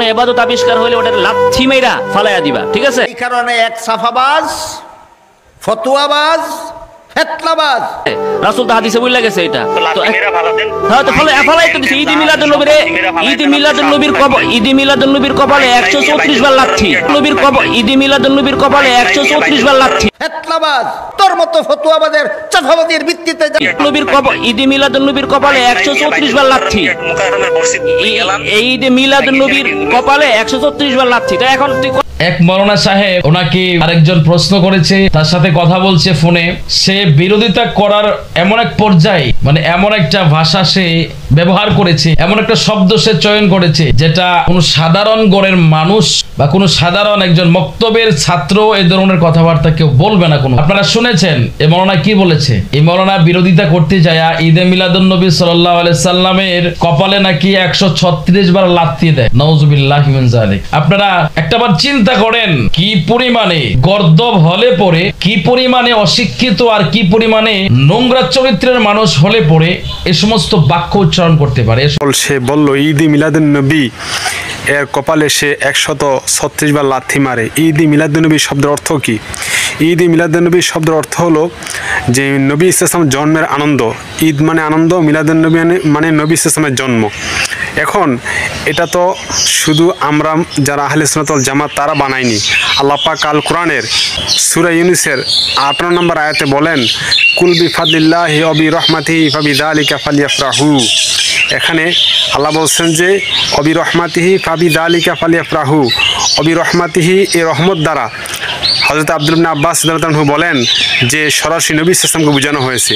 কোনো ইবাদত আবিষ্কার হইলে ওটা লাথি মেরা ফালাইয়া দিবা, ঠিক আছে? এই কারণে এক সাফাবাজ, ফতোয়াবাজ, ফেতনাবাজ রাসূল তো হাদিসে বলে গেছে এটা। তো হ্যাঁ, তো ফালাই তো দিছে। ঈদ মিলাদুন নবীর কপালে 134 বার লাথি। ঈদ মিলাদুন নবীর কপালে 134 বার লাথি। ফেতনাবাজ তোর মতো ফতোয়াবাজের চাফাবাজির ভিত্তিতে ঈদ মিলাদুন নবীর কপালে 134 বার লাথি। ঈদ মিলাদুন নবীর কপালে 134 বার লাথি। তো এখন এক মৌলানা সাহেব ওনাকে আরেকজন প্রশ্ন করেছে, তার সাথে কথা বলছে ফোনে। সে বিরোধিতা করার এমন এক পর্যায়ে, মানে এমন একটা ভাষা সে ব্যবহার করেছে, এমন একটা শব্দ সে চয়ন করেছে যেটা কোনো সাধারণ গড়ের মানুষ বা কোনো সাধারণ একজন মক্তবের ছাত্র এই ধরনের কথাবার্তা কেউ বলবে না। কোনো আপনারা শুনেছেন এই মৌলানা কি বলেছে? এই মৌলানা বিরোধিতা করতে যায় ঈদে মিলাদুন নবী সাল্লাল্লাহু আলাইহি সাল্লামের কপালে নাকি 136 বার লাথি দেয়। নাউযুবিল্লাহি মিন যালিক। আপনারা একটাবার চিন্তা করেন কি পরিমাণে গর্দভ হলে পরে, কি পরিমাণে অশিক্ষিত আর কি পরিমাণে নোংরা চরিত্রের মানুষ হলে পরে এই সমস্ত বাক্য উচ্চারণ করতে পারে। সে বলল ঈদ মিলাদুন নবী এর কপালে সে 136 বার লাথি মারে। ঈদ মিলাদুন নবী শব্দের অর্থ কি? ঈদ মিলাদুন নবী শব্দের অর্থ হলো যে নবী ইসলাম জন্মের আনন্দ। ঈদ মানে আনন্দ, মিলাদুন নবী মানে নবী ইসলামের জন্ম। এখন এটা তো শুধু আমরা যারা আহলে সুন্নাত ওয়াল জামাত তারা বানায়নি। আল্লাহ পাক আল কোরআনের সূরা ইউনূসের 18 নম্বর আয়াতে বলেন, কুল বিফাদলিল্লাহি ওয়া বিরহমাতিহি ফাবিযালিকা ফালইফরাহু। এখানে আল্লাহ বলছেন যে অবিরহমাতিহি ফাবিযালিকা ফালইফরাহু। অবিরহমাতিহি এই রহমত দ্বারা হযরত আব্দুল্লাহ ইবনে আব্বাস রাদিয়াল্লাহু আনহু বলেন যে সরাসরি নবী সাল্লাল্লাহু আলাইহি ওয়াসাল্লামকে বোঝানো হয়েছে।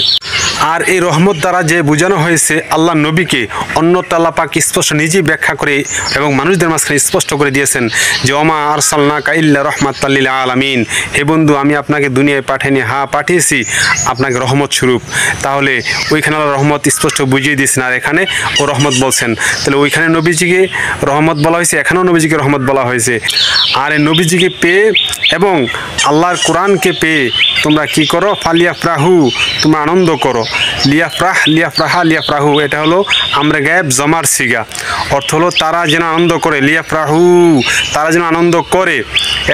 আর এই রহমত দ্বারা যে বোঝানো হয়েছে আল্লাহ নবীকে, অন্যত্র আল্লাহ পাক স্পষ্ট নিজেই ব্যাখ্যা করে এবং মানুষদের মাঝখানে স্পষ্ট করে দিয়েছেন যে ওমা আরসালনাকা ইল্লা রাহমাতাল লিল আলামিন। হে বন্ধু, আমি আপনাকে দুনিয়ায় পাঠাইনি, হ্যাঁ পাঠিয়েছি আপনাকে রহমত স্বরূপ। তাহলে ওইখানে আল্লাহ রহমত স্পষ্ট বুঝিয়ে দিয়েছেন, আর এখানে ও রহমত বলছেন। তাহলে ওইখানে নবীজিকে রহমত বলা হয়েছে, এখানেও নবীজিকে রহমত বলা হয়েছে। আর এই নবীজিকে পেয়ে এবং আল্লাহর কোরআনকে পেয়ে তোমরা কি করো? ফালিয়াফরাহু, তোমরা আনন্দ করো। লিয়াফরাহ, লিয়াফরাহা, লিয়াফরাহু এটা হলো আমরা গায়েব জমার সিগা। অর্থ হলো তারা যেন আনন্দ করে। লিয়াফরাহু, তারা যেন আনন্দ করে।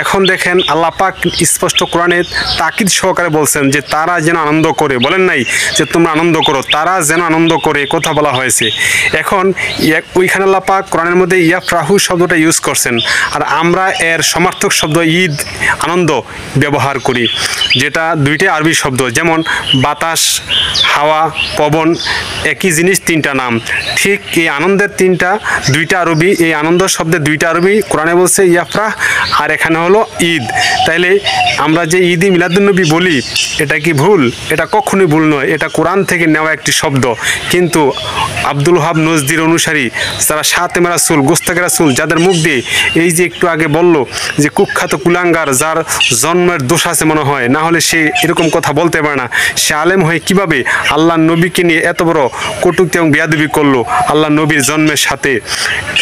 এখন দেখেন আল্লাহ পাক স্পষ্ট কোরআনে তাকিদ সহকারে বলছেন যে তারা যেন আনন্দ করে, বলেন নাই যে তোমরা আনন্দ করো, তারা যেন আনন্দ করে কথা বলা হয়েছে। এখন ওইখানে আল্লাহ পাক কোরআনের মধ্যে ইয়াফরাহু শব্দটা ইউজ করছেন, আর আমরা এর সমার্থক শব্দ ঈদ আনন্দ ব্যবহার করি, যেটা দুইটাই আরবি শব্দ। যেমন বাতাস, হাওয়া, পবন একই জিনিস, তিনটা নাম। ঠিক এই আনন্দের দুইটা আরবি, এই আনন্দ শব্দের দুইটা আরবি কোরআনে বলছে ইয়াফরাহ, আর এখানে হলো ঈদ। তাইলে আমরা যে ঈদ মিলাদুন নবী বলি এটা কি ভুল? এটা কখনোই ভুল নয়, এটা কোরআন থেকে নেওয়া একটি শব্দ। কিন্তু আব্দুল ওহাব নজদির অনুসারী যারা শাতেম রাসূল, গোস্তাকে রাসূল, যাদের মুখ দিয়ে এই যে একটু আগে বলল যে কুখ্যাত কুলাঙ্গার যার জন্মের দোষ আছে মনে হয়, না হলে সে এরকম কথা বলতে পারে না, সে আলেম হয়ে কিভাবে আল্লাহ নবীকে নিয়ে এত বড় কটূক্তি এবং বেয়াদবি করলো আল্লাহ নবীর জন্মের সাথে।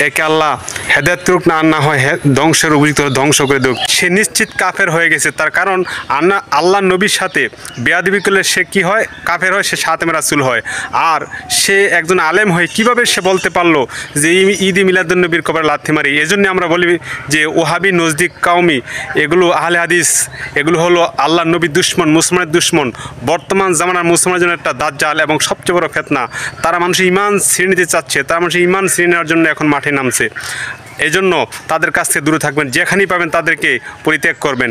একে আল্লাহ হেদায়েত করুক, না হয় ধ্বংসের উপযুক্ত ধ্বংস করে দেখ। সে নিশ্চিত কাফের হয়ে গেছে, তার কারণ আল্লাহ নবীর সাথে বেয়াদবি করলে সে কি হয়? কাফের হয়, সে শাতেম রাসূল হয়। আর সে একজন আলেম হয়ে কিভাবে সে বলতে পারলো যে ঈদ মিলাদুন নবীর কপালে লাথি মারি? এজন্য আমরা বলি যে ওহাবি, নজদিক, কাউমি এগুলো আহলে হাদিস, এগুলো হলো আল্লাহ নবীর দুশ্মন, মুসলমানের দুশ্মন। বর্তমান জামানার মুসলমানের জন্য একটা দাজ্জাল এবং সবচেয়ে বড় ফিতনা। তারা মানুষের ঈমান ছিনিয়ে নিতে চাচ্ছে, তারা মানুষের ঈমান ছিনিয়ে নেওয়ার জন্য এখন মাঠে নামছে। এজন্য তাদের কাছ থেকে দূরে থাকবেন, যেখানেই পাবেন তাদেরকে পরিত্যাগ করবেন।